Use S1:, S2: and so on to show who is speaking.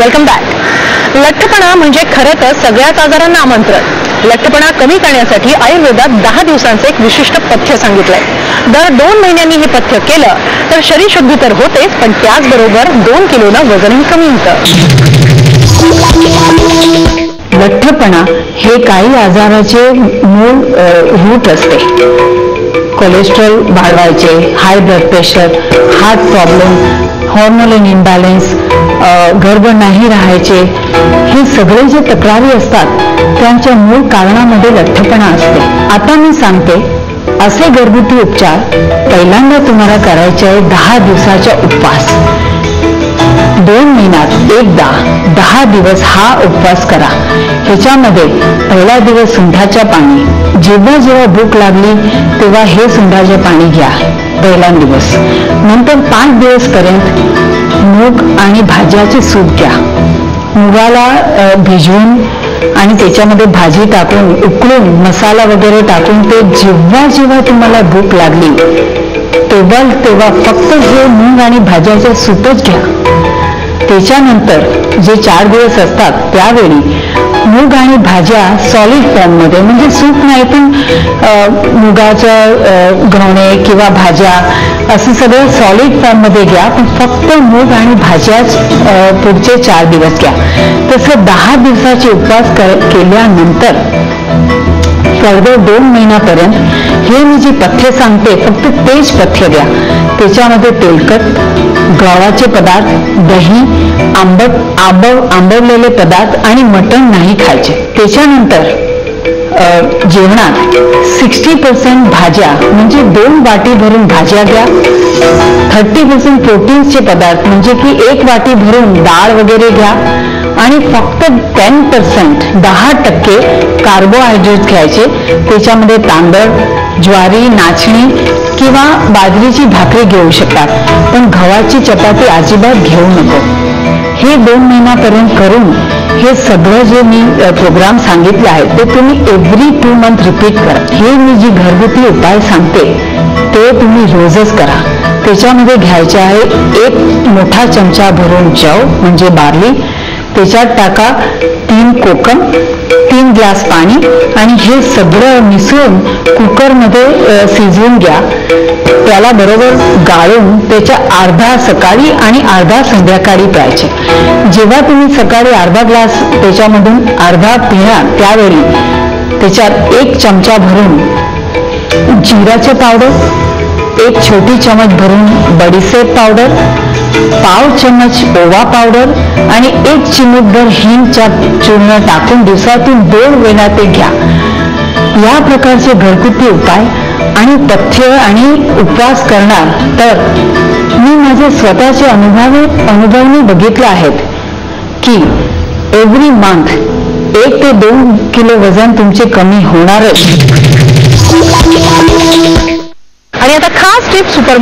S1: Welcome back. लठ्ठपणा म्हणजे खरं तर सगळ्याच आजारांना आमंत्रण। लठ्ठपणा कमी करण्यासाठी आयुर्वेदात 10 दिवसांचे एक विशिष्ट पथ्य सांगितलंय। दर 2 महिन्यांनी हे पथ्य केलं तर शरीर शुद्धी तर होतेच, पण त्याचबरोबर 2 किलोनं वजनही कमी होतं।
S2: लठ्ठपणा हे काही आजाराचे मूळ रूट असते। कोलेस्ट्रॉल वाढवायचे, high blood pressure, heart problem, hormonal imbalance, गर्भ नाही राहायचे, हे सगळे जे तक्रारी असतात त्यांच्या मूळ कारणामध्ये लठ्ठपणा असते। आता मी सांगते असे घरगुती उपचार पहिल्यांदा तुम्हाला करायचे आहे 10 दिवसाचा उपवास। 2 महिन्यात एकदा 10 दिवस हा उपवास करा। ह्याच्यामध्ये पहिला दिवस सुंठाच्या पाणी, जेव्हा जेव्हा भूक लागली तेव्हा हे सुंठाचे पाणी घ्या पहिला दिवस। नंतर 5 दिवस पर्यंत मूग आणि भाज्याचे सूप घ्या। मुगाला भिजवून आणि त्याच्यामध्ये भाजी टाकून उकळून मसाला वगैरे टाकून ते जेव्हा जेव्हा तुम्हाला भूक लागली तेव्हा फक्त हे मूग आणि भाज्याचे सूपच घ्या। त्याच्यानंतर जे 4 दिवस असतात त्यावेळी मूग आणि भाज्या सॉलिड फॉर्ममध्ये, म्हणजे सूप नाही पण मुगाच्या घवणे किंवा भाज्या असं सगळं सॉलिड फॉर्ममध्ये घ्या, पण फक्त मूग आणि भाज्याच पुढचे 4 दिवस घ्या। तसं 10 दिवसाचे उपवास केल्यानंतर फर्दर 2 महिन्यापर्यंत हे मी जे पथ्य सांगते फक्त तेच पथ्य द्या। त्याच्यामध्ये तेलकट, गव्हाचे पदार्थ, दही, आंबवलेले पदार्थ आणि मटण नाही खायचे। त्याच्यानंतर जेवणात 60% भाज्या, म्हणजे 2 वाटी भरून भाज्या घ्या। 30% प्रोटीन्सचे पदार्थ, म्हणजे की 1 वाटी भरून डाळ वगैरे घ्या आणि फक्त 10% कार्बोहायड्रेट घ्यायचे। त्याच्यामध्ये तांदूळ, ज्वारी, नाचणी किंवा बाजरीची भाकरी घेऊ शकतात, पण गव्हाची चपाती अजिबात घेऊ नको। हे 2 महिन्यापर्यंत करून हे सगळं जे मी प्रोग्राम सांगितले आहे ते तुम्ही एव्हरी 2 मंथ रिपीट करा। हे मी जी घरगुती उपाय सांगते ते तुम्ही रोजच करा। त्याच्यामध्ये घ्यायचे आहे 1 मोठा चमचा भरून जव म्हणजे बार्ली, त्याच्यात टाका 3 कोकम, 3 ग्लास पाणी आणि हे सगळं मिसळून कुकरमध्ये शिजवून घ्या। त्याला बरोबर गाळून त्याच्या अर्धा सकाळी आणि अर्धा संध्याकाळी प्यायचे। जेव्हा तुम्ही सकाळी अर्धा ग्लास त्याच्यामधून अर्धा पिणार त्यावेळी त्याच्यात 1 चमचा भरून जिराचे पावडर, 1 छोटी चमच भरून बडीशेप पावडर, पाव चमच ओवा पावडर आणि 1 चिमूटभर हिंगच्या चूर्ण टाकून दिवसातून 2 वेळा ते घ्या। या प्रकारचे घरगुती उपाय आणि पथ्य आणि उपवास करणार तर मी माझे स्वतःचे अनुभवने बघितले आहेत की एव्हरी मंथ 1 ते 2 किलो वजन तुमचे कमी होणारच।
S1: आणि आता खास टिप सुपर